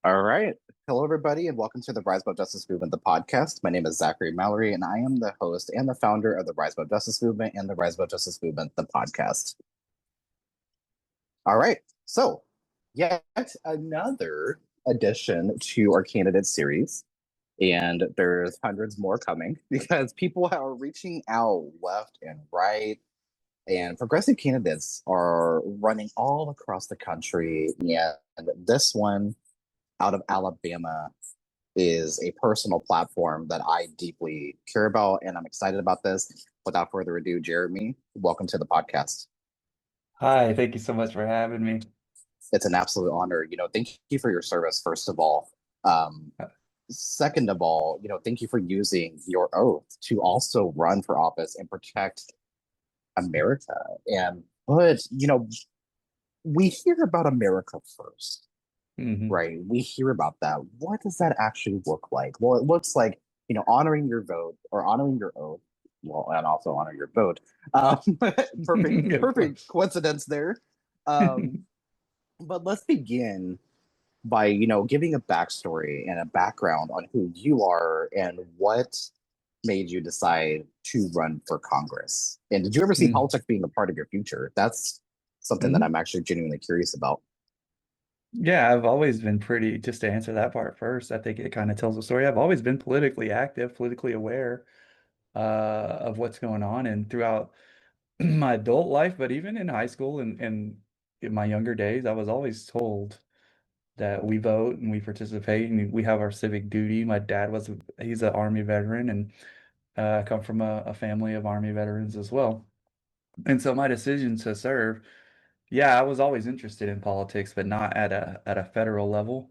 All right. Hello, everybody, and welcome to the Rise Above Justice Movement, the podcast. My name is Zachary Mallory, and I am the host and the founder of the Rise Above Justice Movement and the Rise Above Justice Movement, the podcast. All right. So, yet another addition to our candidate series, and there's hundreds more coming because people are reaching out left and right, and progressive candidates are running all across the country. And this one out of Alabama is a personal platform that I deeply care about, and I'm excited about this. Without further ado, Jeremy, welcome to the podcast. Hi, thank you so much for having me. It's an absolute honor. Thank you for your service, first of all. Um, Second of all, thank you for using your oath to also run for office and protect America. We hear about America first, hmm right? We hear about that. What does that actually look like? Well, it looks like, honoring your vote or honoring your oath. Well, and also honor your vote. Of Perfect course. coincidence there. Um, but let's begin by, giving a backstory and a background on who you are and what made you decide to run for Congress. And did you ever see politics being a part of your future? That's something that Mm-hmm. I'm actually genuinely curious about. Yeah, I've always been pretty, just to answer that part first, I think it kind of tells the story. I've always been politically active, politically aware of what's going on and throughout my adult life, but even in high school and in my younger days, I was always told that we vote and we participate and we have our civic duty. My dad he's an Army veteran and I come from a family of Army veterans as well. And so my decision to serve, yeah, I was always interested in politics, but not at a federal level.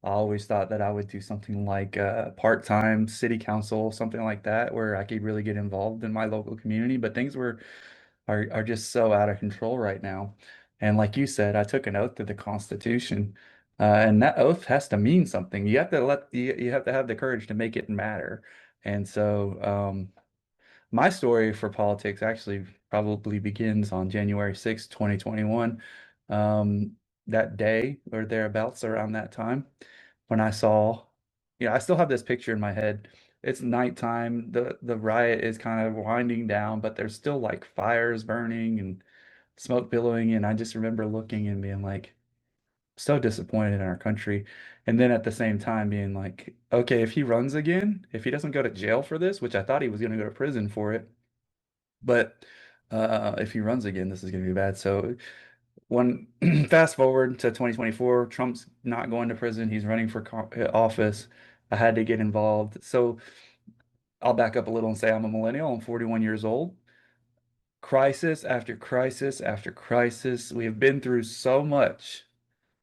I always thought that I would do something like part-time city council, something like that, where I could really get involved in my local community. But things are just so out of control right now. And like you said, I took an oath to the Constitution, and that oath has to mean something. You have to have the courage to make it matter. And so my story for politics actually probably begins on January 6th, 2021. That day or thereabouts around that time when I saw, I still have this picture in my head. It's nighttime. The riot is kind of winding down, but there's still like fires burning and smoke billowing. And I just remember looking and being like, so disappointed in our country. And then at the same time being like, okay, if he runs again, if he doesn't go to jail for this, which I thought he was going to go to prison for it, but if he runs again, this is going to be bad. So when fast forward to 2024, Trump's not going to prison. He's running for office. I had to get involved. So I'll back up a little and say I'm a millennial. I'm 41 years old. Crisis after crisis after crisis. We have been through so much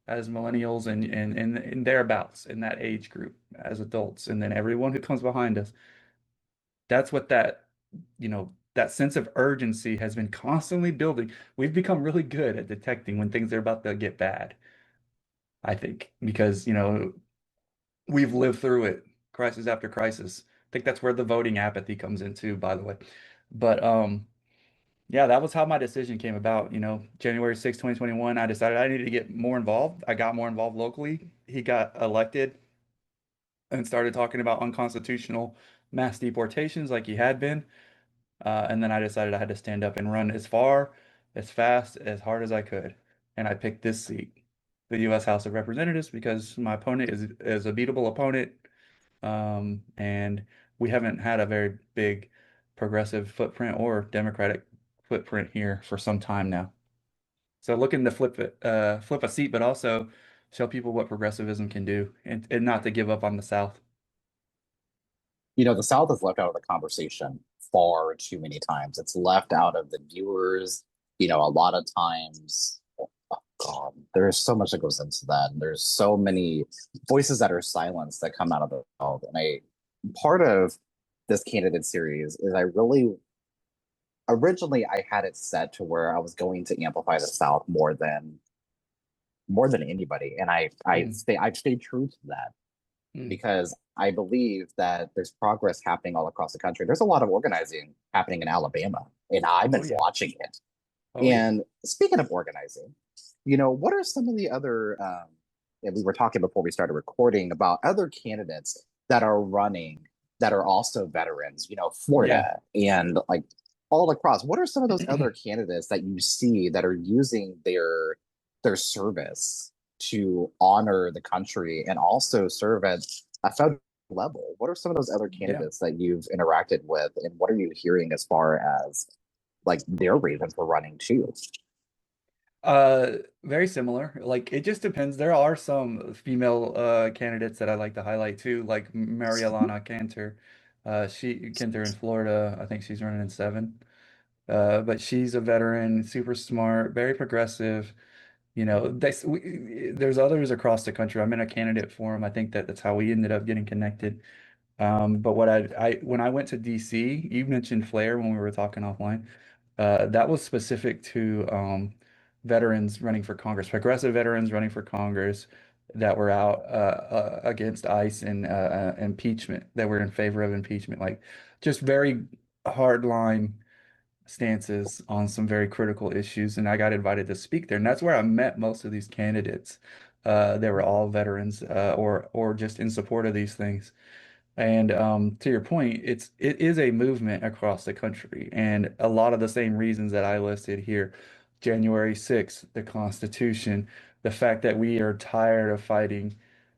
as millennials and thereabouts in that age group as adults. And then everyone who comes behind us. That's what that sense of urgency has been constantly building. We've become really good at detecting when things are about to get bad, I think, because, we've lived through it, crisis after crisis. I think that's where the voting apathy comes into, by the way. But yeah, that was how my decision came about. January 6th, 2021, I decided I needed to get more involved. I got more involved locally. He got elected and started talking about unconstitutional mass deportations like he had been. And then I decided I had to stand up and run as far, as fast, as hard as I could. And I picked this seat, the U.S. House of Representatives, because my opponent is a beatable opponent. And we haven't had a very big progressive footprint or Democratic footprint here for some time now. So looking to flip a seat, but also show people what progressivism can do and not to give up on the South. The South is left out of the conversation far too many times. It's left out of the viewers, a lot of times. Oh, God, there's so much that goes into that. And there's so many voices that are silenced that come out of the South. And part of this candidate series is I really, originally I had it set to where I was going to amplify the South more than anybody. And Mm, I've stayed true to that mm. because I believe that there's progress happening all across the country. There's a lot of organizing happening in Alabama, and I've Oh been yeah. watching it. Oh yeah. And speaking of organizing, what are some of the other and we were talking before we started recording about other candidates that are running that are also veterans, Yeah. Florida and like all across. What are some of those other candidates that you see that are using their service to honor the country and also serve at a federal level? What are some of those other Yeah. candidates that you've interacted with, and what are you hearing as far as like their reason for running too? Very similar. Like it just depends. There are some female candidates that I like to highlight too, like Marielana Cantor. She Cantor in Florida. I think she's running in seven. But she's a veteran, super smart, very progressive. There's others across the country. I'm in a candidate forum. I think that's how we ended up getting connected. But I when I went to DC, you mentioned Flair when we were talking offline. That was specific to veterans running for Congress, progressive veterans running for Congress that were out against ICE and impeachment, that were in favor of impeachment, like just very hardline stances on some very critical issues. And I got invited to speak there, and that's where I met most of these candidates. They were all veterans or just in support of these things. And to your point, it is a movement across the country, and a lot of the same reasons that I listed here. January 6th, the Constitution, the fact that we are tired of fighting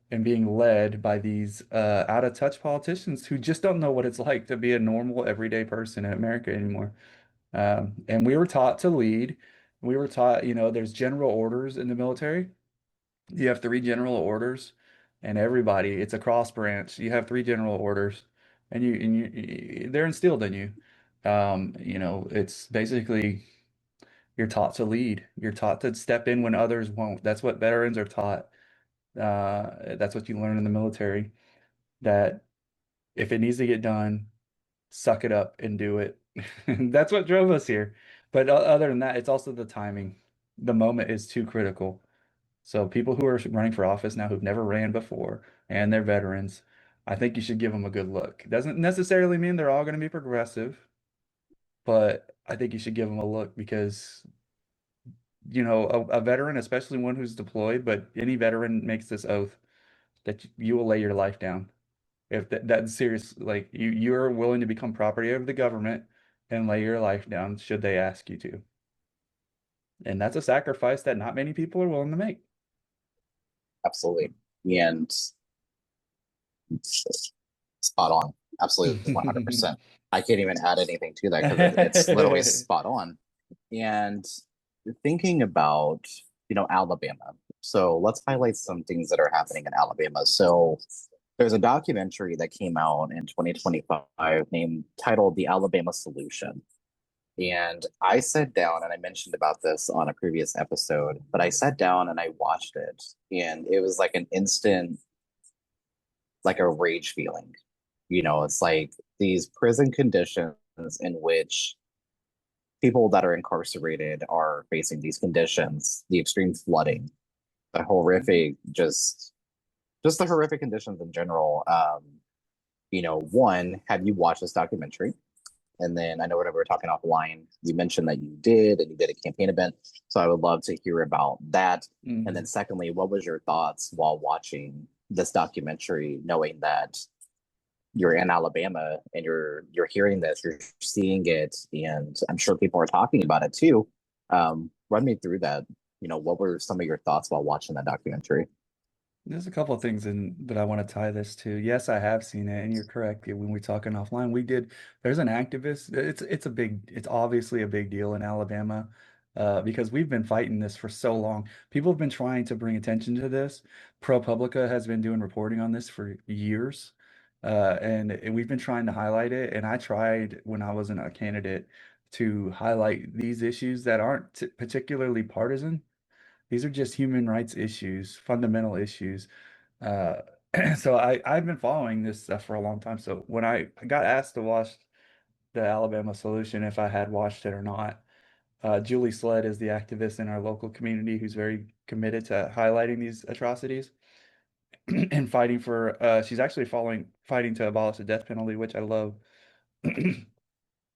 and being led by these out of touch politicians who just don't know what it's like to be a normal everyday person in America anymore. And we were taught to lead. We were taught, there's general orders in the military. You have three general orders, and everybody, it's a cross branch. You have three general orders, and they're instilled in you. It's basically you're taught to lead. You're taught to step in when others won't. That's what veterans are taught. That's what you learn in the military. That if it needs to get done, suck it up and do it. That's what drove us here. But other than that, it's also the timing. The moment is too critical. So people who are running for office now who've never ran before and they're veterans, I think you should give them a good look. It doesn't necessarily mean they're all going to be progressive, but I think you should give them a look because, a veteran, especially one who's deployed, but any veteran makes this oath that you will lay your life down. If that's serious, like you're willing to become property of the government and lay your life down should they ask you to. And that's a sacrifice that not many people are willing to make. Absolutely. And spot on. Absolutely 100%. I can't even add anything to that because it's literally spot on. And thinking about, Alabama. So let's highlight some things that are happening in Alabama. So there's a documentary that came out in 2025 named titled The Alabama Solution. And I sat down and I mentioned about this on a previous episode, but I sat down and I watched it, and it was like an instant, like a rage feeling. It's like these prison conditions in which people that are incarcerated are facing these conditions, the extreme flooding, the horrific, just the horrific conditions in general. One, have you watched this documentary? And then I know whenever we were talking offline, you mentioned that you did and you did a campaign event. So I would love to hear about that. And then Mhm. secondly, what was your thoughts while watching this documentary, knowing that you're in Alabama and you're hearing this, you're seeing it, and I'm sure people are talking about it too. Run me through that. What were some of your thoughts while watching that documentary? There's a couple of things that I want to tie this to. Yes, I have seen it, and you're correct. When we're talking offline, we did. There's an activist. It's obviously a big deal in Alabama, because we've been fighting this for so long. People have been trying to bring attention to this. ProPublica has been doing reporting on this for years, and we've been trying to highlight it. And I tried when I wasn't a candidate to highlight these issues that aren't particularly partisan. These are just human rights issues, fundamental issues. Uh, so I've been following this stuff for a long time. So when I got asked to watch the Alabama Solution, if I had watched it or not, Julie Sled is the activist in our local community who's very committed to highlighting these atrocities and fighting for. She's actually fighting to abolish the death penalty, which I love.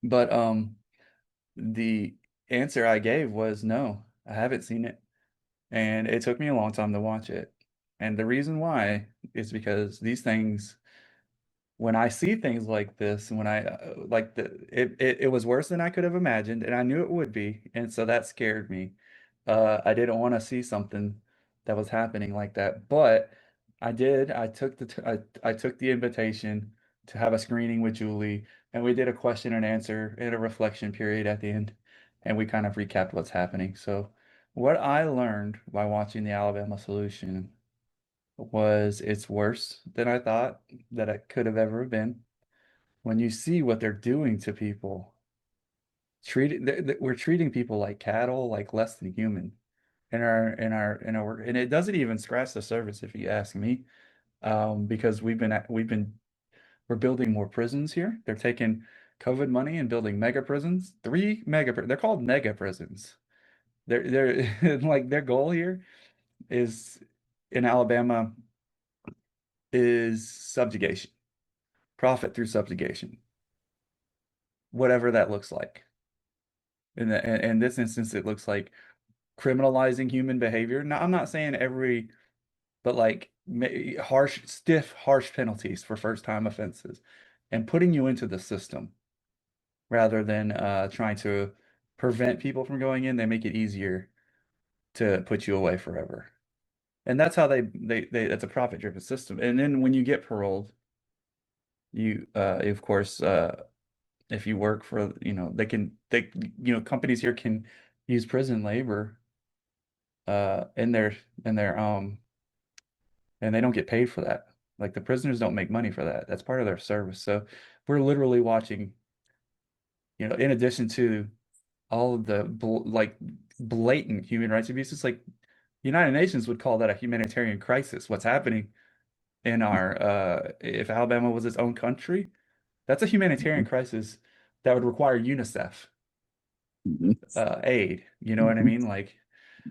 But the answer I gave was no, I haven't seen it. And it took me a long time to watch it. And the reason why is because these things, when I see things like this, when I like it was worse than I could have imagined, and I knew it would be, and so that scared me. I didn't want to see something that was happening like that, but I did. I took the invitation to have a screening with Julie, and we did a question and answer and a reflection period at the end, and we kind of recapped what's happening. So, what I learned by watching the Alabama Solution was it's worse than I thought that it could have ever been. When you see what they're doing to people, we're treating people like cattle, like less than human in our work. And it doesn't even scratch the surface if you ask me. Because we're building more prisons here. They're taking COVID money and building mega prisons, they're called mega prisons. They're like their goal here is in Alabama is subjugation, profit through subjugation, whatever that looks like. In this instance, it looks like criminalizing human behavior. Now, I'm not saying every, but like harsh penalties for first-time offenses and putting you into the system rather than trying to prevent people from going in. They make it easier to put you away forever. And that's how they it's a profit-driven system. And then when you get paroled, you of course if you work for, companies here can use prison labor in their and they don't get paid for that. Like the prisoners don't make money for that. That's part of their service. So we're literally watching, in addition to all of the blatant human rights abuses, like United Nations would call that a humanitarian crisis. What's happening in our if Alabama was its own country, that's a humanitarian Mhm. crisis that would require UNICEF Mhm. aid. You know what I Mhm. mean? Like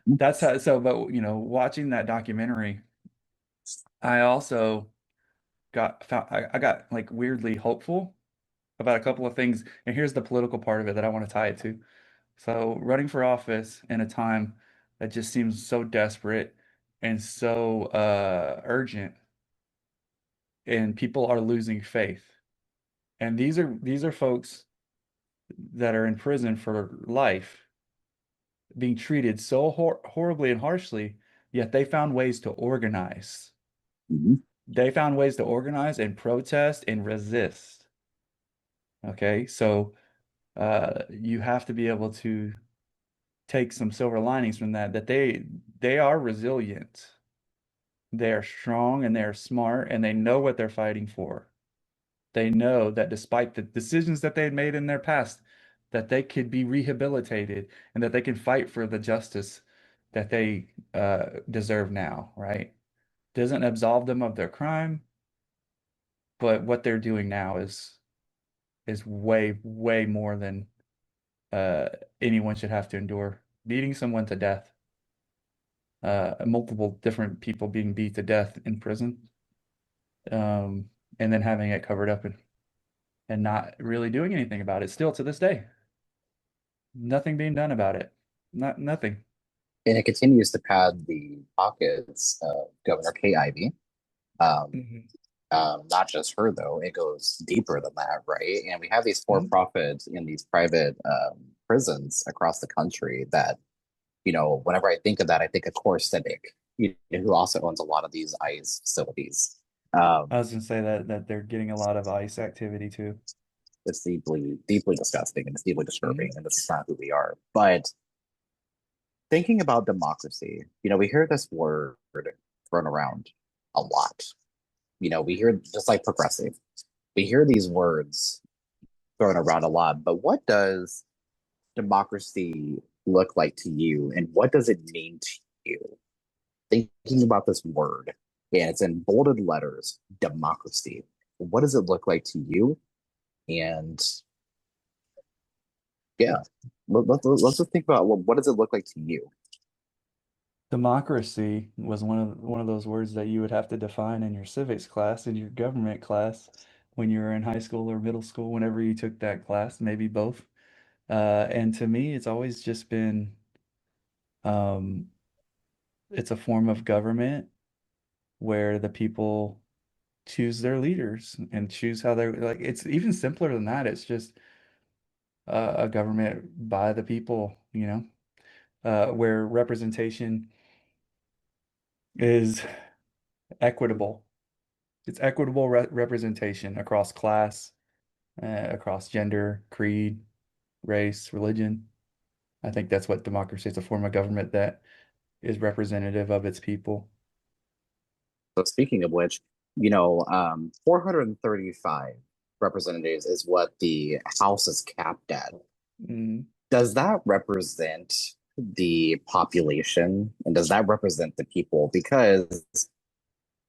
that's how, so, but watching that documentary, I also I got like weirdly hopeful about a couple of things. And here's the political part of it that I want to tie it to. So running for office in a time that just seems so desperate and so urgent, and people are losing faith. And these are folks that are in prison for life, being treated so horribly and harshly, yet they found ways to organize. Mhm. They found ways to organize and protest and resist. Okay, so you have to be able to take some silver linings from that, that they are resilient. They are strong and they are smart and they know what they're fighting for. They know that despite the decisions that they had made in their past, that they could be rehabilitated and that they can fight for the justice that they deserve now, right? Doesn't absolve them of their crime, but what they're doing now is way, way more than uh, anyone should have to endure. Beating someone to death, multiple different people being beat to death in prison, um, and then having it covered up and not really doing anything about it. Still to this day, nothing being done about it. Nothing. And it continues to pad the pockets of Governor Kay Ivey. Um, Hmm. not just her though; it goes deeper than that, right? And we have these Hmm. for-profit and these private prisons across the country that, whenever I think of that, I think of Core Civic, who also owns a lot of these ICE facilities. I Um, was gonna say that they're getting a lot of ICE activity too. it's deeply, deeply disgusting and it's deeply disturbing, Hmm. and this is not who we are. But thinking about democracy, we hear this word thrown around a lot. We hear just like progressive, we hear these words thrown around a lot. But what does democracy look like to you, and what does it mean to you? Thinking about this word, and it's in bolded letters, democracy. What does it look like to you? And yeah, let's just think about what does it look like to you? Democracy was one of those words that you would have to define in your civics class, in your government class, when you were in high school or middle school, whenever you took that class, maybe both. And to me, it's always just been, um, it's a form of government where the people choose their leaders and choose how they're like. It's even simpler than that. It's just a government by the people, where representation is equitable. It's equitable representation across class, across gender, creed, race, religion. I think that's what democracy is, a form of government that is representative of its people. So speaking of which, 435 representatives is what the House is capped at. Mm. Does that represent the population and does that represent the people? Because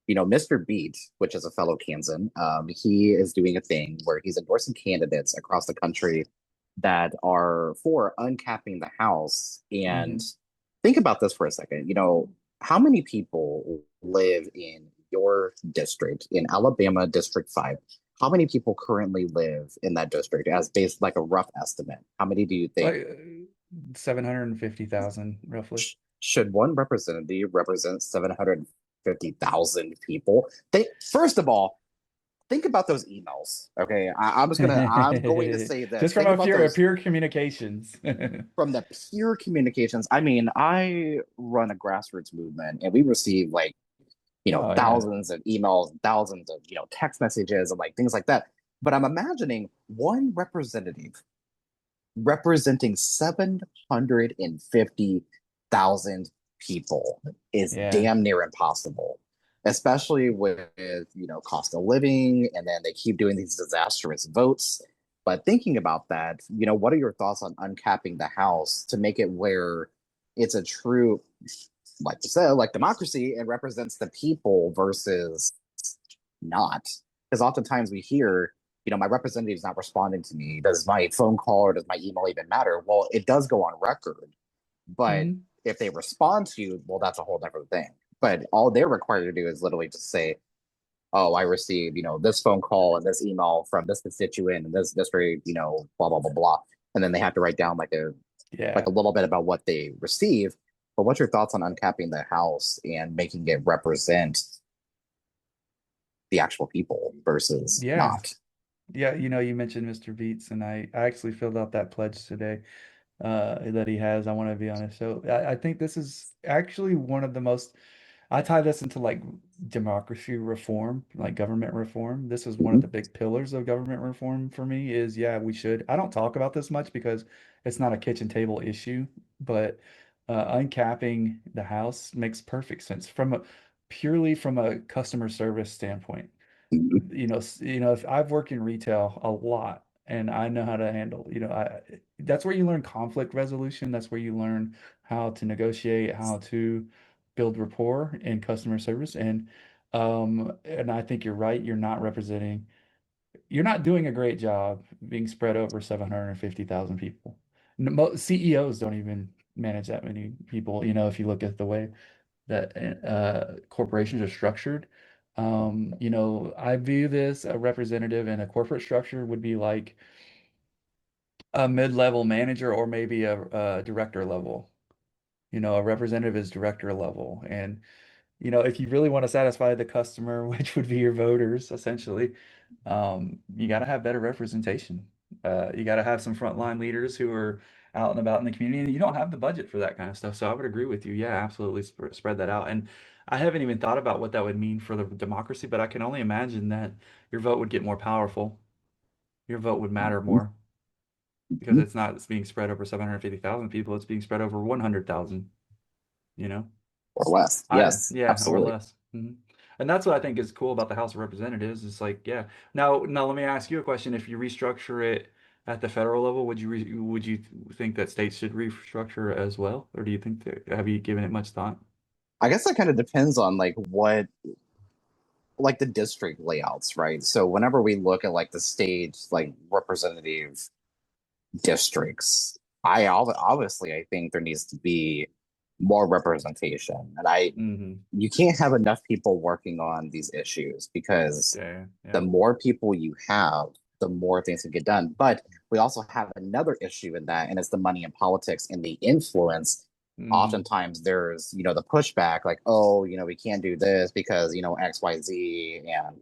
Mr. Beat, which is a fellow Kansan, he is doing a thing where he's endorsing candidates across the country that are for uncapping the House. And Hmm. think about this for a second. How many people live in your district in Alabama District 5? How many people currently live in that district as based like a rough estimate? How many do you think? Like 750,000 roughly. Should one representative represent 750,000 people? First of all, think about those emails. Okay. I'm going to say this. Just from Think a about pure those pure communications. from the pure communications. I mean, I run a grassroots movement and we receive like, Oh yeah. thousands of emails, thousands of, text messages and like things like that. But I'm imagining one representative representing 750,000 people is Yeah. damn near impossible, especially with, cost of living. And then they keep doing these disastrous votes. But thinking about that, what are your thoughts on uncapping the House to make it where it's a true, like you said, like democracy and represents the people versus not? Because oftentimes we hear, my representative is not responding to me. Does my phone call or does my email even matter? Well, it does go on record. But Mhm. if they respond to you, well, that's a whole different thing. But all they're required to do is literally just say, oh, I received, this phone call and this email from this constituent and this district, blah, blah, blah, blah. And then they have to write down like a Yeah. little bit about what they receive. But what's your thoughts on uncapping the House and making it represent the actual people versus Yeah. not? Yeah, you mentioned Mr. Beats, and I actually filled out that pledge today that he has. I want to be honest. So I think this is actually one of the most, I tie this into like democracy reform, like government reform. This is one of Mhm. the big pillars of government reform for me is, yeah, we should. I don't talk about this much because it's not a kitchen table issue, but uncapping the House makes perfect sense purely from a customer service standpoint. If I've worked in retail a lot and I know how to handle, that's where you learn conflict resolution. That's where you learn how to negotiate, how to build rapport in customer service. And I think you're right. You're not doing a great job being spread over 750,000 people. CEOs don't even manage that many people, if you look at the way that corporations are structured. I view this a representative in a corporate structure would be like a mid-level manager or maybe a director level. A representative is director level. And, if you really want to satisfy the customer, which would be your voters, essentially, you got to have better representation. You got to have some frontline leaders who are out and about in the community, and you don't have the budget for that kind of stuff. So I would agree with you. Yeah, absolutely spread that out. And I haven't even thought about what that would mean for the democracy, but I can only imagine that your vote would get more powerful. Your vote would matter more because it's being spread over 750,000 people. It's being spread over 100,000, you know? Or less. Yes, Yeah, or absolutely. less. And that's what I think is cool about the House of Representatives. It's like, yeah. Now let me ask you a question. If you restructure it at the federal level, would you think that states should restructure as well, or do you think that have you given it much thought? I guess that kind of depends on like what like the district layouts, right? So whenever we look at like the state like representative districts, obviously I think there needs to be more representation. And Hmm. you can't have enough people working on these issues because Yeah, the yeah. more people you have, the more things can get done. But we also have another issue in that, and it's the money in politics and the influence Hmm. oftentimes there's, the pushback like, oh, we can't do this because, XYZ, and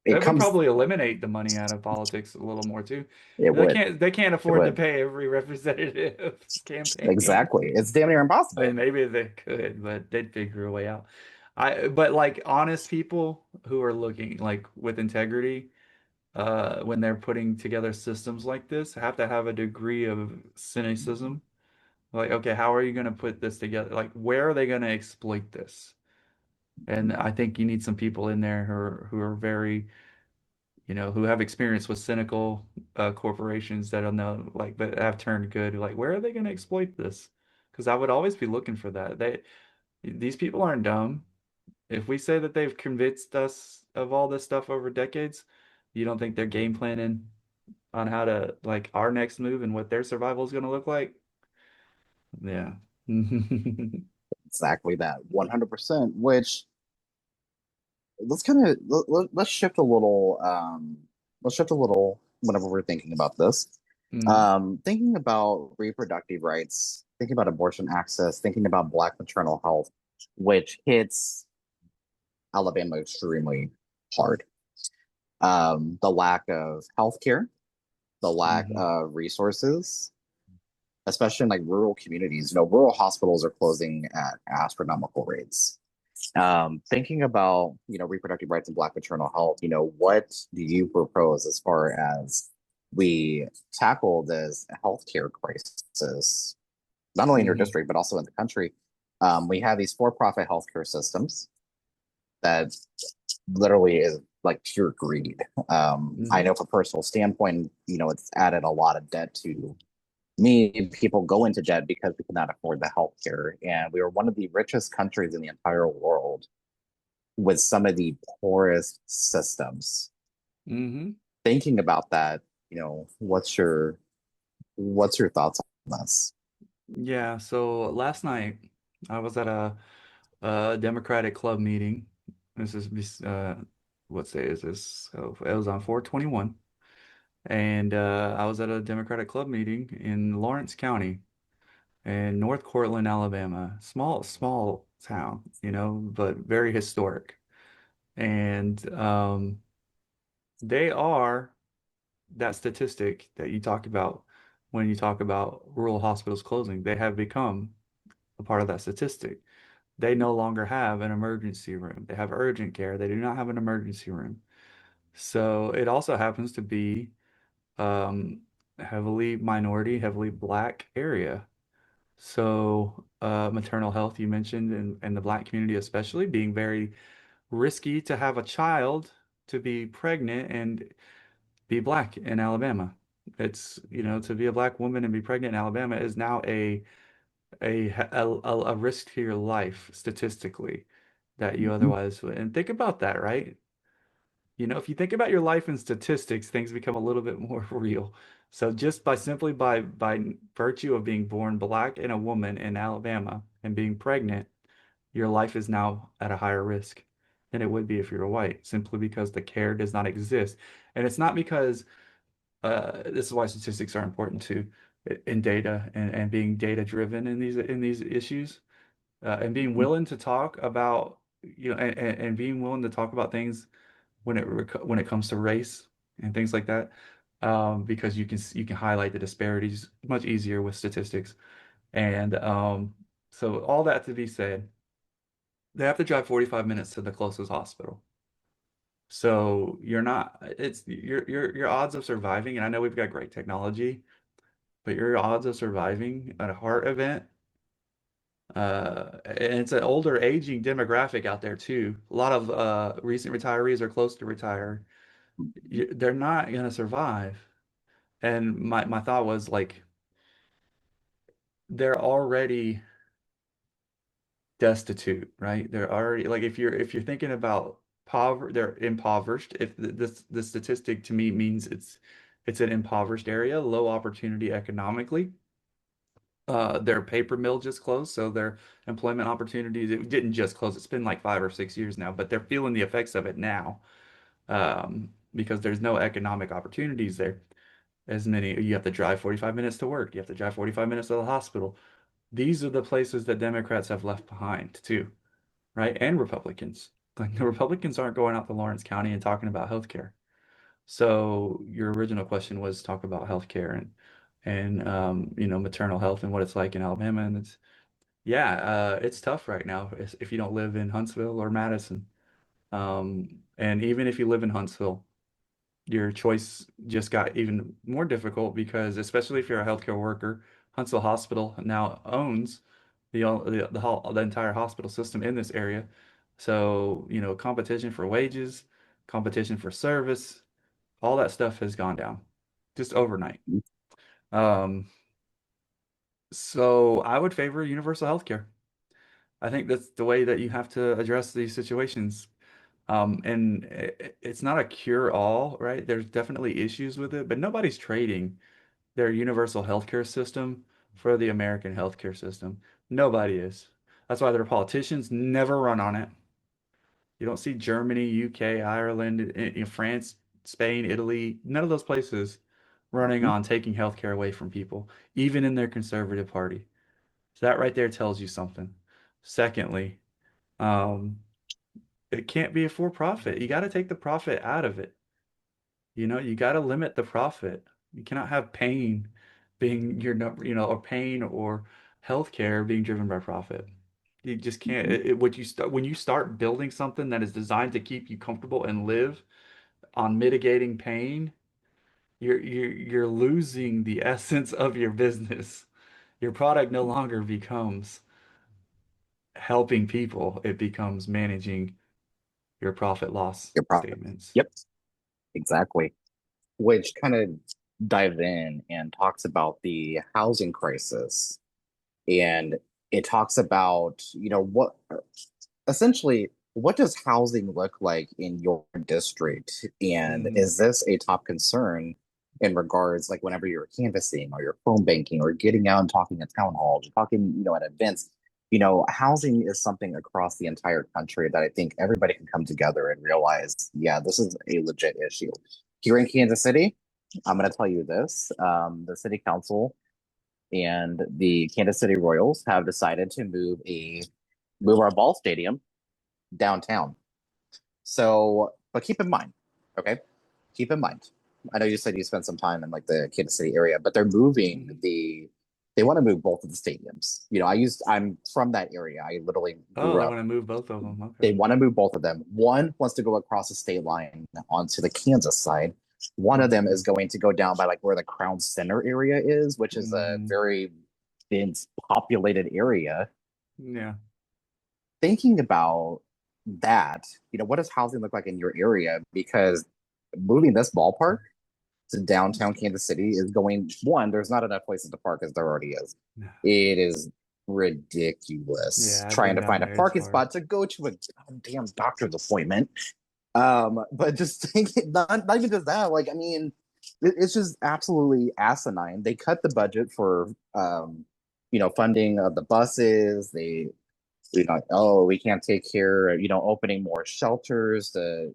it That would comes, probably eliminate the money out of politics a little more too. it would, They can't it afford to would. pay every representative campaign. Exactly. It's damn near I mean, impossible. maybe they could, but they'd figure a way out. But like honest people who are looking like with integrity, when they're putting together systems like this, have to have a degree of cynicism. Like, okay, how are you going to put this together? Like, where are they going to exploit this? And I think you need some people in there who are very, who have experience with cynical corporations that will know, like, that have turned good. Like, where are they going to exploit this? Because I would always be looking for that. These people aren't dumb. If we say that they've convinced us of all this stuff over decades, you don't think they're game planning on how to like our next move and what their survival is going to look like? Yeah. Exactly that. 100%, which let's kind of let's shift a little, let's shift a little whenever we're thinking about this. Mhm. Thinking about reproductive rights, thinking about abortion access, thinking about Black maternal health, which hits Alabama extremely hard. The lack of healthcare, the lack Mhm. of resources, especially in like rural communities. Rural hospitals are closing at astronomical rates. Thinking about, reproductive rights and Black maternal health, what do you propose as far as we tackle this healthcare crisis, not only in your Mhm. district, but also in the country? We have these for-profit healthcare systems that literally is like pure greed. I Mhm. know from a personal standpoint, it's added a lot of debt to me. People go into debt because we cannot afford the healthcare. And we are one of the richest countries in the entire world with some of the poorest systems. Mhm. Thinking about that, what's your thoughts on this? Yeah, so last night I was at a Democratic club meeting. This is what day is this? So it was on 421. And I was at a Democratic club meeting in Lawrence County in North Cortland, Alabama. Small town, but very historic. And they are that statistic that you talk about when you talk about rural hospitals closing. They have become a part of that statistic. They no longer have an emergency room. They have urgent care. They do not have an emergency room. So it also happens to be um, heavily minority, heavily black area. So maternal health you mentioned, and the black community especially being very risky to have a child to be pregnant and be black in Alabama. It's, to be a black woman and be pregnant in Alabama is now a risk to your life statistically that you Mhm. otherwise would. And think about that, right? If you think about your life in statistics, things become a little bit more real. So just by virtue of being born black and a woman in Alabama and being pregnant, your life is now at a higher risk than it would be if you were white, simply because the care does not exist. And it's not because this is why statistics are important too in data and being data driven in these issues and being willing to talk about and being willing to talk about things when it comes to race and things like that because you can highlight the disparities much easier with statistics and so all that to be said, they have to drive 45 minutes to the closest hospital. So you're not it's your odds of surviving, and I know we've got great technology, but your odds of surviving a heart event, and it's an older aging demographic out there too. A lot of recent retirees are close to retire. They're not going to survive. And my thought was like, they're already destitute, right? They're already like if you're thinking about they're impoverished. If the statistic to me means it's an impoverished area, low opportunity economically. Their paper mill just closed, so their employment opportunities, it didn't just close. It's been like 5 or 6 years now, but they're feeling the effects of it now because there's no economic opportunities there. As many, you have to drive 45 minutes to work. You have to drive 45 minutes to the hospital. these are the places that Democrats have left behind too, right? And Republicans. Like the Republicans aren't going out to Lawrence County and talking about healthcare. So your original question was talk about healthcare and maternal health and what it's like in Alabama. And it's tough right now if you don't live in Huntsville or Madison. And even if you live in Huntsville, your choice just got even more difficult because especially if you're a healthcare worker, Huntsville Hospital now owns the entire hospital system in this area. So, competition for wages, competition for service, all that stuff has gone down just overnight. Um, so I would favor universal healthcare. I think that's the way that you have to address these situations. And it's not a cure-all, right? There's definitely issues with it, but nobody's trading their universal healthcare system for the American healthcare system. Nobody is. That's why their politicians never run on it. You don't see Germany, UK, Ireland, France, Spain, Italy, none of those places running Mhm. on taking healthcare away from people, even in their conservative party. So that right there tells you something. Secondly, um, it can't be a for profit. You got to take the profit out of it. You got to limit the profit. You cannot have pain being your number, or pain or healthcare being driven by profit. You just can't. Mhm. What you start when you start building something that is designed to keep you comfortable and live on mitigating pain, you're losing the essence of your business. Your product no longer becomes helping people. It becomes managing your profit loss Your profit. statements. Yep, exactly. Which kind of dives in and talks about the housing crisis. And it talks about, what essentially, what does housing look like in your district? And Hmm. is this a top concern in regards, like whenever you're canvassing or you're phone banking or getting out and talking at town halls, or talking, at events, housing is something across the entire country that I think everybody can come together and realize, yeah, this is a legit issue. Here in Kansas City, I'm going to tell you this, the city council and the Kansas City Royals have decided to move our ball stadium downtown. So, but keep in mind, okay, keep in mind. I know you said you spent some time in like the Kansas City area, but they're moving Hmm. they want to move both of the stadiums. I'm from that area. I literally Oh, grew they up. want to move both of them. They Okay. want to move both of them. One wants to go across the state line onto the Kansas side. One of them Hmm. is going to go down by like where the Crown Center area is, which is a Hmm. very dense populated area. Yeah. Thinking about that, what does housing look like in your area? Because moving this ballpark to downtown Kansas City is going, one, there's not enough places to park as there already is. No. It is ridiculous Yeah, I've trying been to down find a there. It's parking hard. spot to go to a goddamn doctor's appointment. But just thinking, not even just that, like, I mean, it's just absolutely asinine. They cut the budget for, funding of the buses. Oh, we can't take care of, opening more shelters to,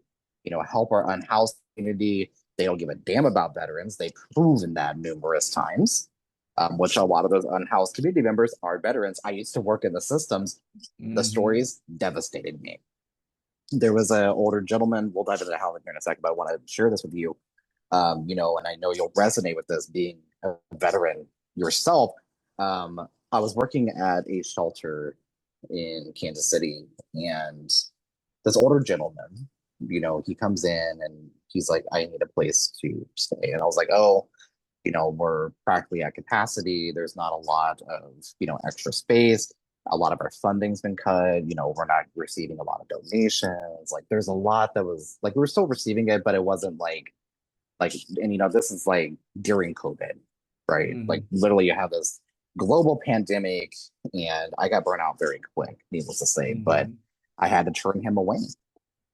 help our unhoused community. They don't give a damn about veterans. They've proven that numerous times, which a lot of those unhoused community members are veterans. I used to work in the systems. The Hmm. stories devastated me. There was an older gentleman. We'll dive into housing here in a second, but I want to share this with you. And I know you'll resonate with this being a veteran yourself. I was working at a shelter in Kansas City, and this older gentleman, he comes in and he's like, I need a place to stay. And I was like, oh, we're practically at capacity. There's not a lot of, extra space. A lot of our funding's been cut. We're not receiving a lot of donations. Like, there's a lot that was like, we were still receiving it, but it wasn't like, and this is like during COVID, right? Like, Hmm. literally, you have this global pandemic, and I got burnt out very quick, needless to say, but Hmm. I had to turn him away.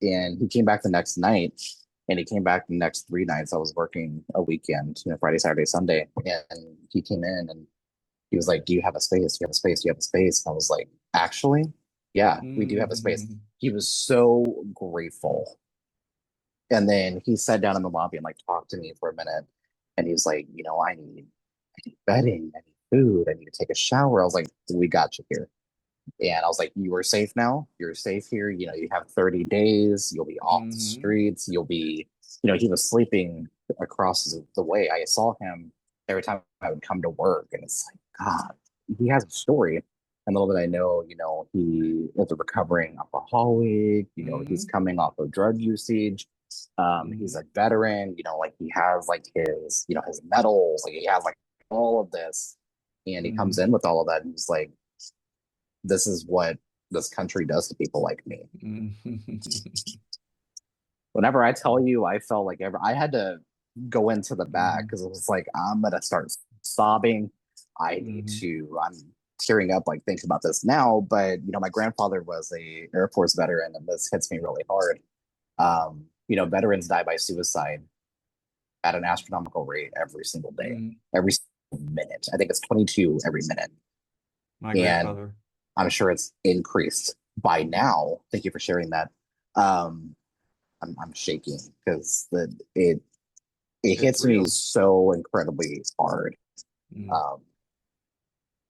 And he came back the next night, and he came back the next 3 nights. I was working a weekend, Friday, Saturday, Sunday, and he came in and he was like, "Do you have a space? Do you have a space? Do you have a space?" And I was like, "Actually, yeah, we do have a space." Hmm. He was so grateful. And then he sat down in the lobby and like talked to me for a minute. And he was like, I need bedding, I need food. I need to take a shower. I was like, we got you here. And I was like, you are safe now. You're safe here. You know, you have 30 days. You'll be off the Hmm. streets. You'll be, you know, he was sleeping across the way. I saw him every time I would come to work. And it's like, God, he has a story. And little did I know, you know, he is a recovering alcoholic. You know, he's Hmm. coming off of drug usage. He's Hmm. a veteran, you know, like he has like his, you know, his medals, like he has like all of this. And he comes Hmm. in with all of that and he's like, this is what this country does to people like me. Hmm. Whenever I tell you, I felt like I had to go into the back Hmm. because it was like I'm gonna start sobbing. I need Hmm. to. I'm tearing up like thinking about this now. But you know, my grandfather was a Air Force veteran, and this hits me really hard. You know, veterans die by suicide at an astronomical rate every single day, Hmm. every single minute. I think it's 22 every minute, My and grandfather. I'm sure it's increased by now. Thank you for sharing that. Um, I'm shaking because it It's hits me real. so incredibly hard. Mm. Um,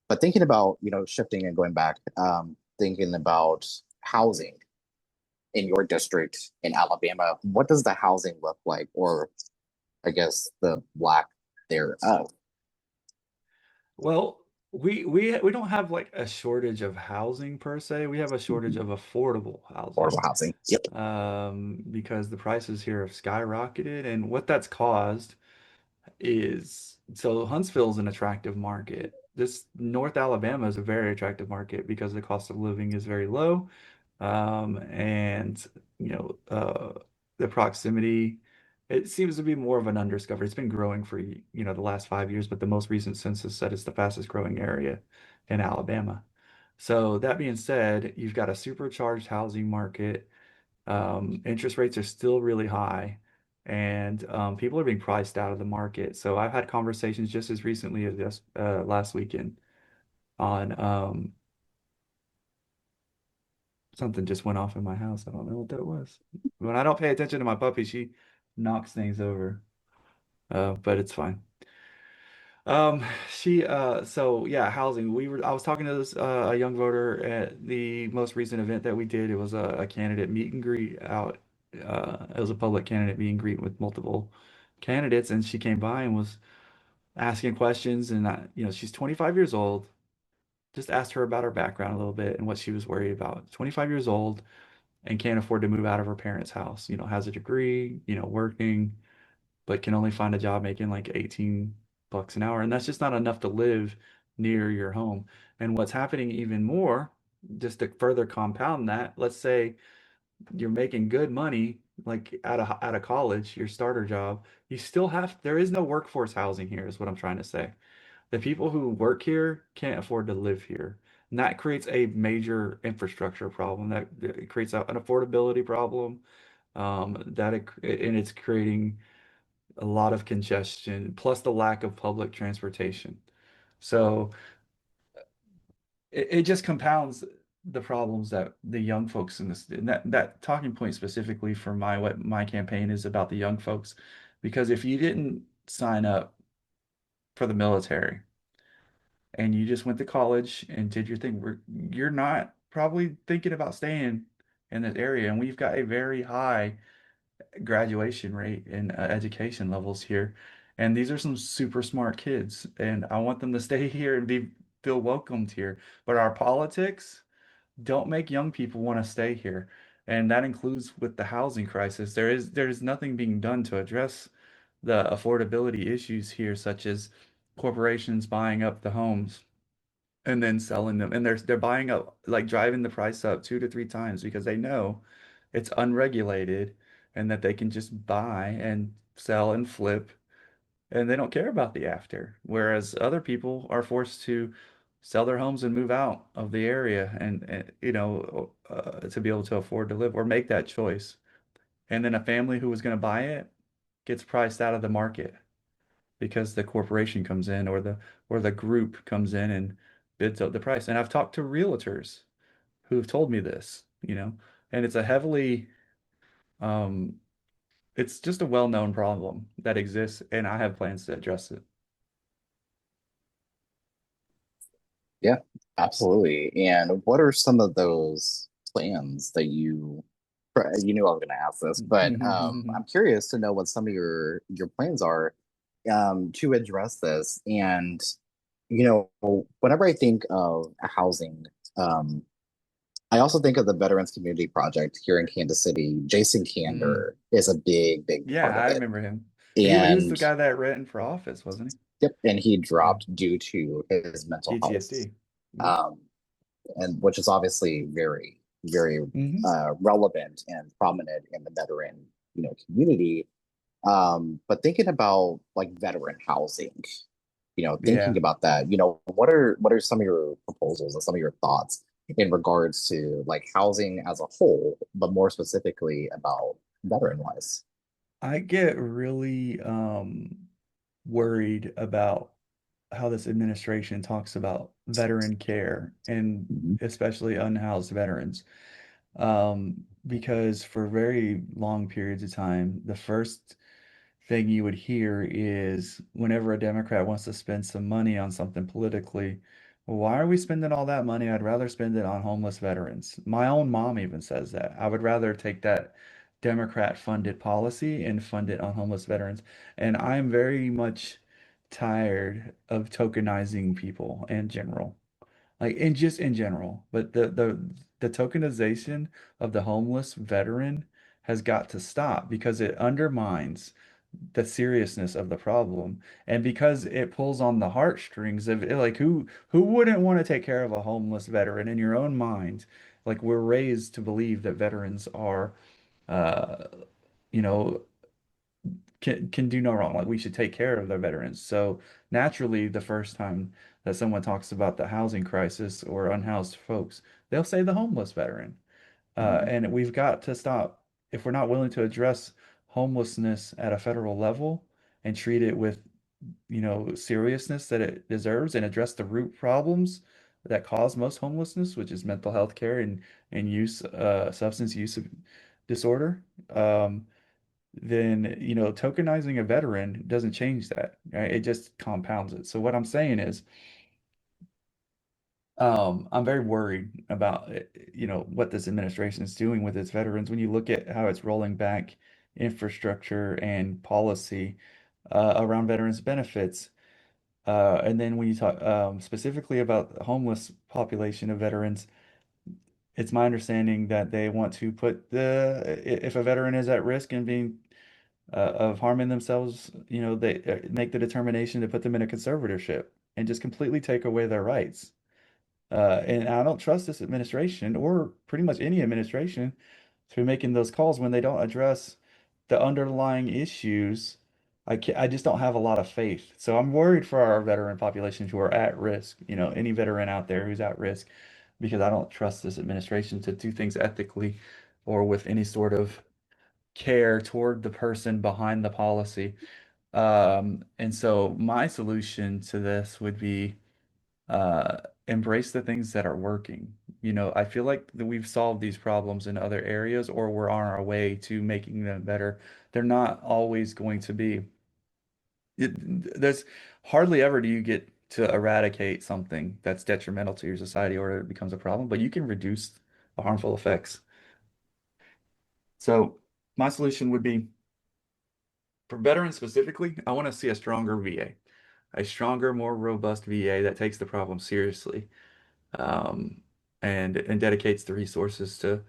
but thinking about you know shifting and going back, thinking about housing in your district in Alabama, what does the housing look like, or I guess the lack thereof, Well, we don't have like a shortage of housing per se. We have a shortage of affordable affordable housing. housing? Yep. Because the prices here have skyrocketed, and what that's caused is so Huntsville is an attractive market. This North Alabama is a very attractive market because the cost of living is very low. And you know, the proximity, it seems to be more of an undiscovered. It's been growing for, the last 5 years, but the most recent census said it's the fastest growing area in Alabama. So that being said, you've got a supercharged housing market. Interest rates are still really high, and people are being priced out of the market. So I've had conversations just as recently as last weekend on something just went off in my house. I don't know what that was. When I don't pay attention to my puppy, she knocks things over. But it's fine. Um, so yeah, housing. I was talking to this a young voter at the most recent event that we did. It was a candidate meet and greet out. It was a public candidate meet and greet with multiple candidates, and she came by and was asking questions. And she's 25 years old. Just asked her about her background a little bit and what she was worried about. 25 years old and can't afford to move out of her parents' house. Has a degree, working, but can only find a job making like 18 bucks an hour. And that's just not enough to live near your home. And what's happening even more, just to further compound that, let's say you're making good money, like out of college, your starter job, there is no workforce housing here, is what I'm trying to say. The people who work here can't afford to live here. And that creates a major infrastructure problem. That it creates an affordability problem. And it's creating a lot of congestion, plus the lack of public transportation. So it just compounds the problems that the young folks in this, and that talking point specifically for what my campaign is about the young folks. Because if you didn't sign up for the military and you just went to college and did your thing, you're not probably thinking about staying in this area. And we've got a very high graduation rate and education levels here. And these are some super smart kids, and I want them to stay here and feel welcomed here. But our politics don't make young people want to stay here. And that includes with the housing crisis. There is nothing being done to address the affordability issues here, such as corporations buying up the homes and then selling them. And they're buying up, like driving the price up 2 to 3 times because they know it's unregulated and that they can just buy and sell and flip and they don't care about the after. Whereas other people are forced to sell their homes and move out of the area and to be able to afford to live or make that choice. And then a family who was going to buy it gets priced out of the market because the corporation comes in or the group comes in and bids up the price. And I've talked to realtors who've told me this, and it's a heavily um it's just a well-known problem that exists and I have plans to address it. Yeah, absolutely. And what are some of those plans that you knew I was going to ask this, but I'm curious to know what some of your plans are to address this. And whenever I think of housing, um, I also think of the Veterans Community Project here in Kansas City. Jason Mm. Kander is a big Yeah, part of I it. remember him. He was the And guy that ran for office, wasn't yep, and he he? Yeah. dropped due to his mental health. PTSD. Yep. Um, and which is obviously very Hmm. relevant and prominent in the veteran community. But thinking about like veteran housing, thinking Yeah. about that, what are some of your proposals and some of your thoughts in regards to like housing as a whole, but more specifically about veteran wise? I get really worried about how this administration talks about veteran care and Mhm. especially unhoused veterans. Because for very long periods of time, the first thing you would hear is whenever a Democrat wants to spend some money on something politically, "Well, why are we spending all that money? I'd rather spend it on homeless veterans." My own mom even says that. I would rather take that Democrat funded policy and fund it on homeless veterans. And I'm very much tired of tokenizing people in general. Like in just in general, but the tokenization of the homeless veteran has got to stop because it undermines the seriousness of the problem and because it pulls on the heartstrings of like who wouldn't want to take care of a homeless veteran in your own mind? Like we're raised to believe that veterans are uh you know can do no wrong. Like we should take care of the veterans. So naturally, the first time that someone talks about the housing crisis or unhoused folks, they'll say the homeless veteran. Mhm. And we've got to stop if we're not willing to address homelessness at a federal level and treat it with, seriousness that it deserves and address the root problems that cause most homelessness, which is mental health care and substance use disorder. Then, tokenizing a veteran doesn't change that, right? It just compounds it. So what I'm saying is, I'm very worried about, what this administration is doing with its veterans. When you look at how it's rolling back infrastructure and policy around veterans benefits, and then when you talk specifically about the homeless population of veterans, it's my understanding that they want to put if a veteran is at risk and being of harming themselves, they make the determination to put them in a conservatorship and just completely take away their rights. And I don't trust this administration or pretty much any administration to be making those calls when they don't address the underlying issues. I just don't have a lot of faith. So I'm worried for our veteran populations who are at risk, any veteran out there who's at risk, because I don't trust this administration to do things ethically or with any sort of care toward the person behind the policy. And so my solution to this would be embrace the things that are working. I feel like that we've solved these problems in other areas or we're on our way to making them better. They're not always going to be. There's hardly ever do you get to eradicate something that's detrimental to your society or it becomes a problem, but you can reduce the harmful effects. So my solution would be for veterans specifically, I want to see a stronger a stronger, more robust VA that takes the problem seriously, and dedicates the resources to,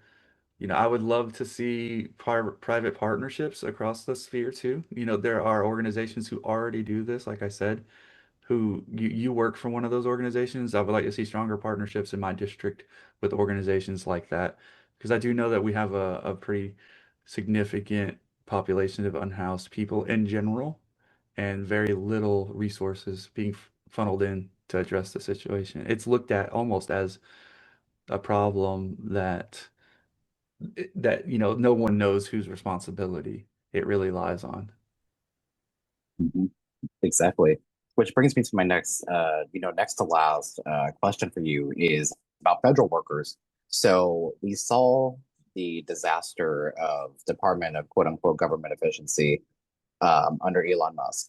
I would love to see private partnerships across the sphere too. There are organizations who already do this, like I said, who you work for one of those organizations. I would like to see stronger partnerships in my district with organizations like that, because I do know that we have a pretty significant population of unhoused people in general, and very little resources being funneled in to address the situation. It's looked at almost as a problem no one knows whose responsibility it really lies on. Mhm. Exactly. Which brings me to my next to last question for you is about federal workers. So we saw the disaster of Department of quote unquote government efficiency under Elon Musk,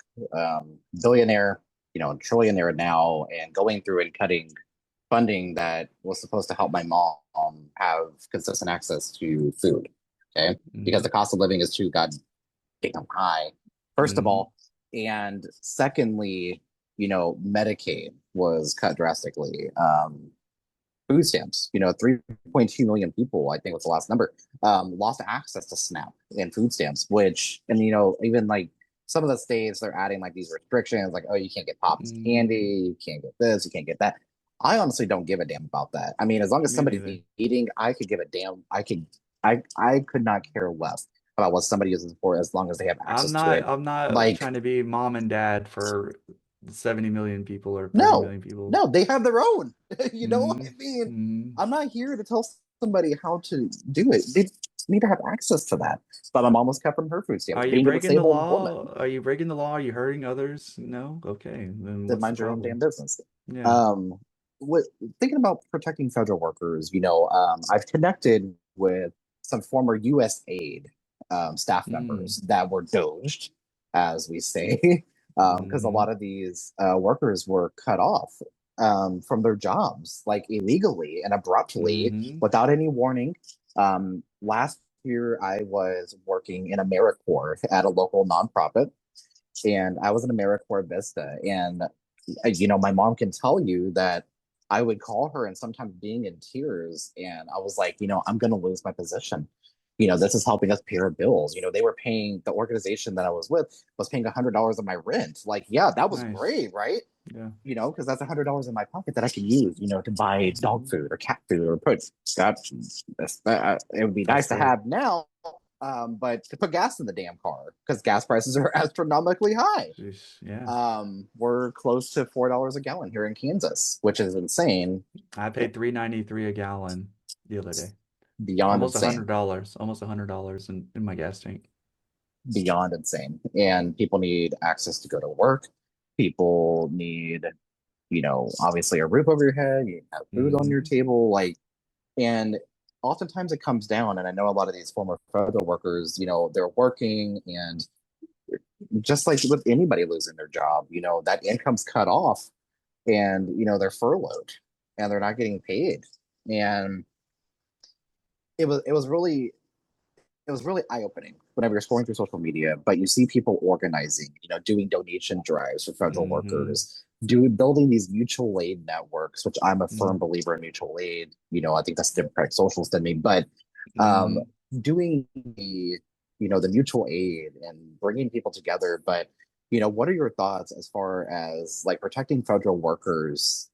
billionaire, trillionaire now, and going through and cutting. funding that was supposed to help my mom have consistent access to food. Okay. Because Hmm. the cost of living is too goddamn high, first of Hmm. all. And secondly, Medicaid was cut drastically. Food stamps, 3.2 million people, I think was the last number, lost access to SNAP and food stamps, which, and, even like some of the states, they're adding like these restrictions, like, oh, you can't get pops Hmm. candy, you can't get this, you can't get that. I honestly don't give a damn about that. I mean, as long as Me somebody's neither. eating, I could give a damn. I could not care less about what somebody uses for as long as they have access to it. I'm not Like, trying to be mom and dad for 70 million people or 30 no, million people. no, they have their own. Hmm. I mean, Hmm. I'm not here to tell somebody how to do it. They need to have access to that. But my mom was cut from her food Are stamps, you being a breaking the disabled law? woman. Are you breaking the law? Are you hurting others? No? Okay. Then Then what's the mind your own damn problem? business. Yeah. Um, what, thinking about protecting federal workers, I've connected with some former U.S. aid staff Mm. members that were doged, as we say, because a Hmm. lot of these workers were cut off from their jobs, like illegally and abruptly, Hmm. without any warning. Last year, I was working in AmeriCorps at a local nonprofit, and I was an AmeriCorps Vista, and my mom can tell you that I would call her and sometimes being in tears, and I was like, I'm gonna lose my position. This is helping us pay our bills. They were paying, the organization that I was with was paying $100 of my rent. Like, yeah, that was Nice. great, right? Yeah. Because that's $100 in my pocket that I could use, to buy dog Hmm. food or cat food or put that. It would be That's nice to great. have now, but to put gas in the damn car because gas prices are astronomically high. Jeez. Yeah. We're close to $4 a gallon here in Kansas, which is insane, I paid 3.93 a gallon the other day. beyond Almost a insane, hundred dollars. Almost $100 in my gas tank. beyond insane. And people need access to go to work. People need, obviously a roof over your head. You have food on your Hmm. table, like, and oftentimes it comes down. And I know a lot of these former federal workers, they're working, and just like with anybody losing their job, that income's cut off, and they're furloughed and they're not getting paid. And it was really eye-opening whenever you're scrolling through social media, but you see people organizing, doing donation drives for federal Hmm. workers, building these mutual aid networks, which I'm a firm believer in mutual aid. I think that's democratic socialist in me, but um, Hmm. doing the mutual aid and bringing people together. But what are your thoughts as far as like protecting federal workers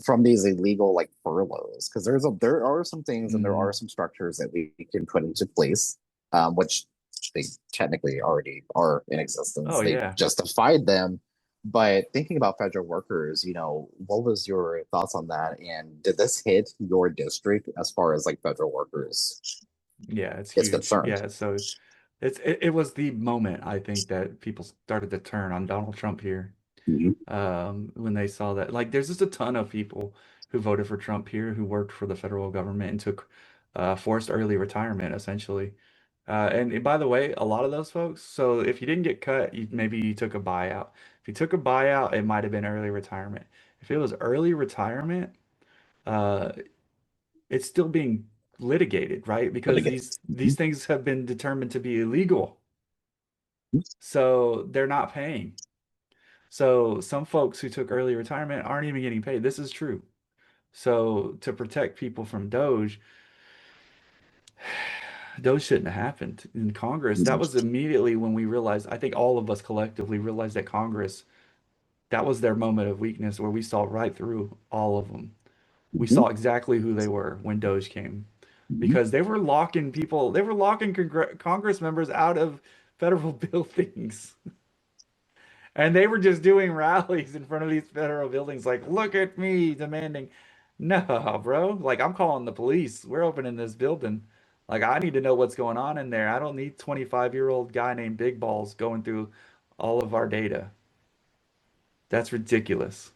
from these illegal like furloughs? Because there are some things and there are Hmm. some structures that we can put into place, which they technically already are in existence. Oh They yeah. justified them. But thinking about federal workers, what was your thoughts on that? And did this hit your district as far as like federal workers Yeah, it's is huge. concerned? Yeah, so it was the moment I think that people started to turn on Donald Trump here. Mhm. When they saw that. Like, there's just a ton of people who voted for Trump here who worked for the federal government and took forced early retirement, essentially. And by the way, a lot of those folks, so if you didn't get cut, maybe you took a buyout. If you took a buyout, it might have been early retirement. If it was early retirement, uh, it's still being litigated, right? Because Litigate. these Mhm. things have been determined to be illegal. So they're not paying. So some folks who took early retirement aren't even getting paid. This is true. So to protect people from Doge shouldn't have happened in Congress. That was immediately when we realized, I think all of us collectively realized that Congress, that was their moment of weakness where we saw right through all of them. We Mhm. saw exactly who they were when Doge came Mhm. because they were locking people, they were locking Congress members out of federal buildings. And they were just doing rallies in front of these federal buildings, like, look at me demanding. No, bro. Like, I'm calling the police. We're opening this building. Like, I need to know what's going on in there. I don't need 25-year-old guy named Big Balls going through all of our data. That's ridiculous.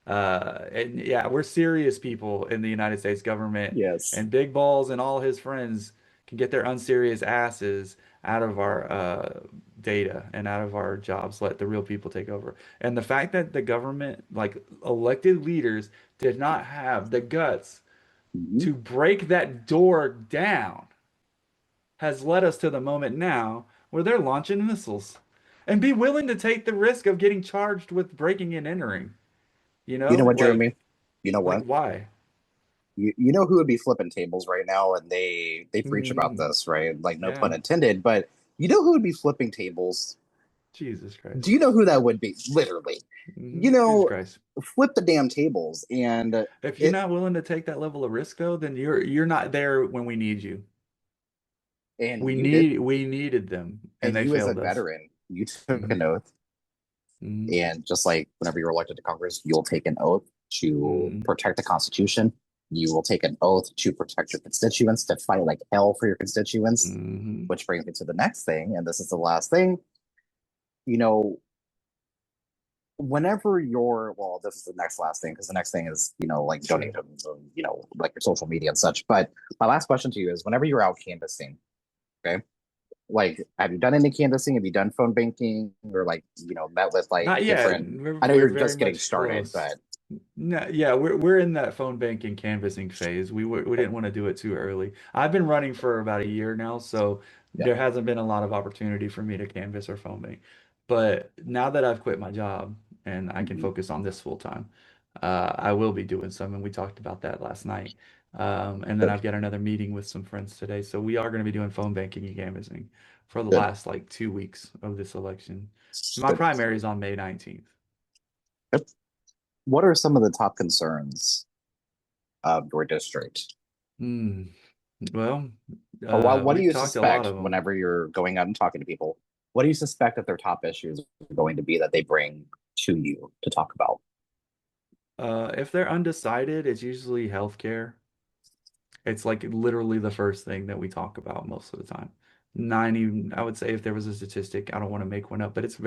And yeah, we're serious people in the United States government, Yes. and Big Balls and all his friends can get their unserious asses out of our data and out of our jobs, let the real people take over. And the fact that the government, like elected leaders, did not have the guts Mhm. to break that door down has led us to the moment now where they're launching missiles and be willing to take the risk of getting charged with breaking and entering. You You know know, what, Jeremy? You know like what? why? You know who would be flipping tables right now, and they preach about Mm, this, right? Like no yeah, pun intended, but you know who would be flipping tables? Jesus Do Christ. you know who that would be? Literally, you Jesus know, Christ. flip the damn tables, and If you're it not willing to take that level of risk though, then you're not there when we need you. and you did, We needed them and and they you as a failed us. veteran, you took Hmm an oath, hmm and just like whenever you're elected to Congress, you'll take an oath to hmm protect the Constitution. You will take an oath to protect your constituents, to fight like hell for your constituents. hmm Which brings me to the next thing, and this is the last thing. You know, whenever you're well, this is the next last thing because the next thing is like Sure. donations, like your social media and such. But my last question to you is, whenever you're out canvassing, okay, like have you done any canvassing? Have you done phone banking or like met with like Not yet. different? I know We're you're very just getting much started, close. but No, yeah, we're in that phone banking canvassing phase. We didn't want to do it too early. I've been running for about a year now, so yeah. there hasn't been a lot of opportunity for me to canvass or phone bank. But now that I've quit my job and I can Mhm. focus on this full time, I will be doing some, and we talked about that last night. And then Good, I've got another meeting with some friends today, so we are going to be doing phone banking and canvassing for the good, last like 2 weeks of this election. My good, primary is on May 19th. good. What are some of the top concerns of your district? Hmm. Well, Or what do we've you talked a lot suspect of them. whenever you're going out and talking to people? What do you suspect that their top issues are going to be that they bring to you to talk about? If they're undecided, it's usually healthcare. It's like literally the first thing that we talk about most of the time. 90, I would say if there was a statistic, I don't want to make one up, but it's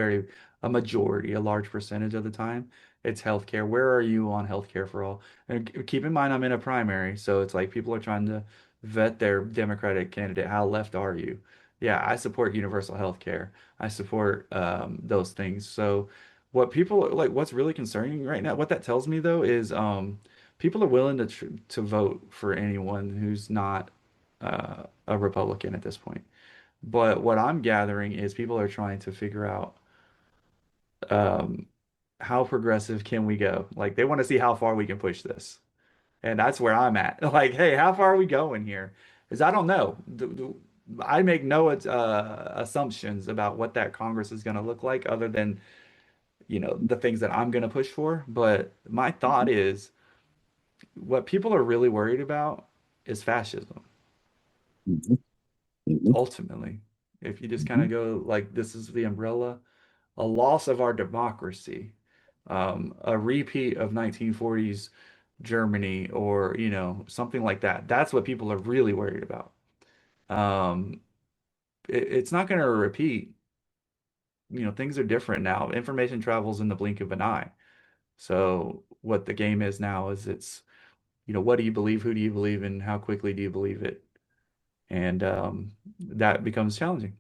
a majority, a large percentage of the time, it's healthcare. Where are you on healthcare for all? And keep in mind, I'm in a primary, so it's like people are trying to vet their Democratic candidate. How left are you? Yeah, I support universal healthcare. I support those things. So what people like, what's really concerning right now, what that tells me though is people are willing to vote for anyone who's not a Republican at this point. But what I'm gathering is people are trying to figure out um, how progressive can we go? Like they want to see how far we can push this, and that's where I'm at. Like, hey, how far are we going here? Because I don't know. I make no assumptions about what that Congress is going to look like, other than the things that I'm going to push for. But my thought is what people are really worried about is fascism, Mhm, mhm, ultimately. If you just kind mhm, of go like this is the umbrella, a loss of our democracy, a repeat of 1940s Germany or, something like that. That's what people are really worried about. Um, it's not going to repeat. Things are different now. Information travels in the blink of an eye. So what the game is now is what do you believe? Who do you believe in? How quickly do you believe it? And that becomes challenging.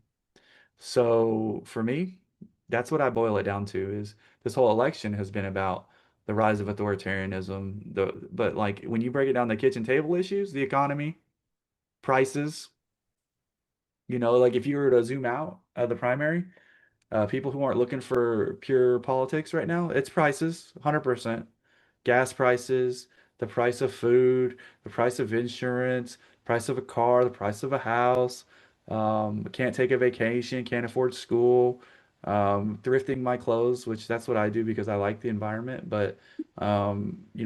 So for me, that's what I boil it down to is this whole election has been about the rise of authoritarianism. But like when you break it down, the kitchen table issues, the economy, prices, like if you were to zoom out the primary, people who aren't looking for pure politics right now, it's prices, 100%. Gas prices, the price of food, the price of insurance, price of a car, the price of a house. Can't take a vacation, can't afford school. Thrifting my clothes, which that's what I do because I like the environment. But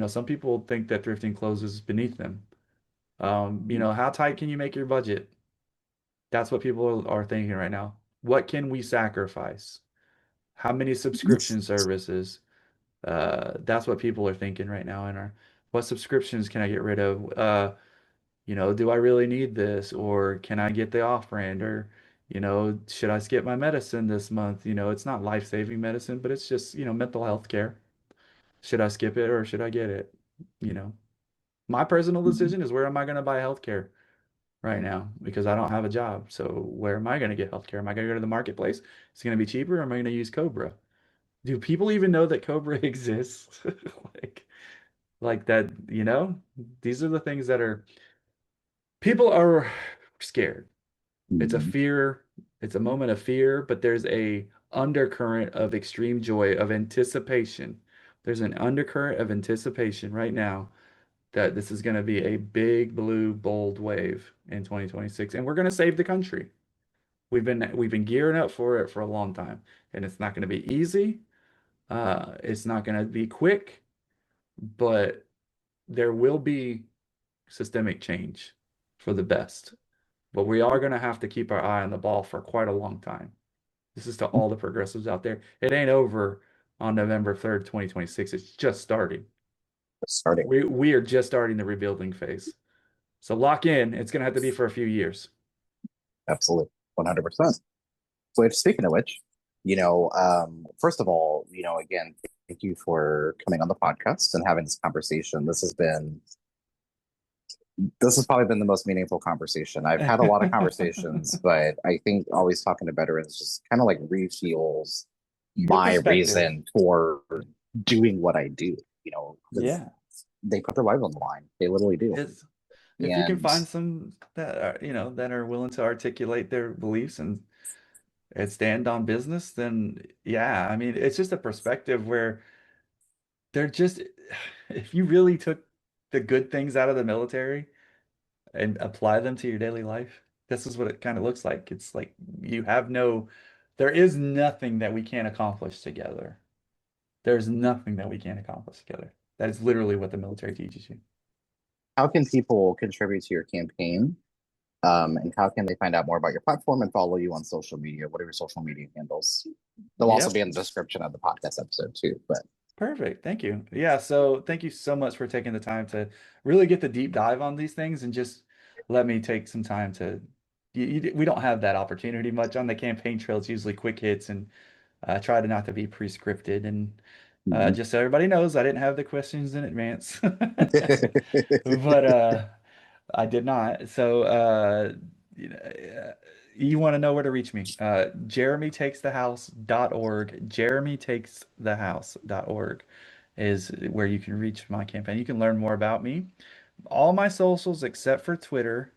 some people think that thrifting clothes is beneath them. How tight can you make your budget? That's what people are thinking right now. What can we sacrifice? How many subscription services? That's what people are thinking right now in our what subscriptions can I get rid of? Do I really need this? Or can I get the off-brand? Or, should I skip my medicine this month? It's not life-saving medicine, but it's just, mental health care. Should I skip it or should I get it? You know, my personal mhm. decision is where am I going to buy health care? right now because I don't have a job. So where am I going to get healthcare? Am I going to go to the marketplace? It's going to be cheaper, or am I going to use Cobra? Do people even know that Cobra exists? Like, like that, these are the things that are people are scared. It's a Mhm. fear, it's a moment of fear, but there's a undercurrent of extreme joy, of anticipation. There's an undercurrent of anticipation right now that this is going to be a big blue bold wave in 2026 and we're going to save the country. We've been gearing up for it for a long time and it's not going to be easy. It's not going to be quick, but there will be systemic change for the best. But we are going to have to keep our eye on the ball for quite a long time. This is to all the progressives out there. It ain't over on November 3rd, 2026. It's just starting. Starting. We are just starting the rebuilding phase. So lock in. It's going to have to be for a few years. Absolutely. 100%. Which, speaking of which, first of all, again, thank you for coming on the podcast and having this conversation. This has probably been the most meaningful conversation. I've had a lot of conversations, but I think always talking to veterans just kind of like refuels Good my perspective. reason for doing what I do, because Yeah. they put their lives on the line. They literally do. It's if you can And find some that are, that are willing to articulate their beliefs and stand on business, then yeah, I mean, it's just a perspective where they're just if you really took the good things out of the military and apply them to your daily life, this is what it kind of looks like. It's like there is nothing that we can't accomplish together. There's nothing that we can't accomplish together. That is literally what the military teaches you. how can people contribute to your campaign? And how can they find out more about your platform and follow you on social media? What are your social media handles? They'll also be Yep. in the description of the podcast episode too. But Perfect. Thank you. Yeah, so thank you so much for taking the time to really get the deep dive on these things and just let me take some time to we don't have that opportunity much on the campaign trail. It's usually quick hits and try to not to be pre-scripted and mhm. just so everybody knows, I didn't have the questions in advance. But I did not. So you want to know where to reach me. jeremytakesthehouse.org. jeremytakesthehouse.org is where you can reach my campaign. You can learn more about me. All my socials except for Twitter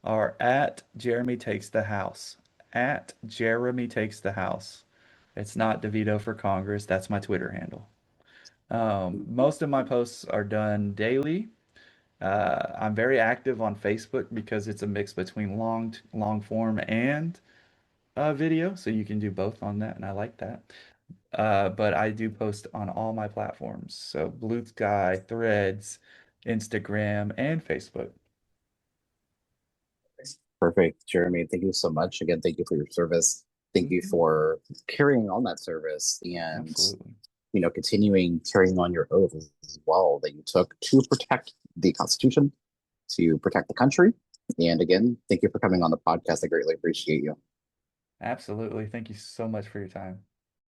are at Jeremy Takes the House. At Jeremy Takes the House. It's not DeVito for Congress. That's my Twitter handle. Most of my posts are done daily. I'm very active on Facebook because it's a mix between long form and video, so you can do both on that, and I like that. But I do post on all my platforms, so Blue Sky, Threads, Instagram, and Facebook. Perfect, Jeremy. Thank you so much. Again, thank you for your service. Thank you Mhm. for carrying on that service and Absolutely. continuing carrying on your oath as well that you took to protect the Constitution, to protect the country. And again, thank you for coming on the podcast. I greatly appreciate you. Absolutely. Thank you so much for your time.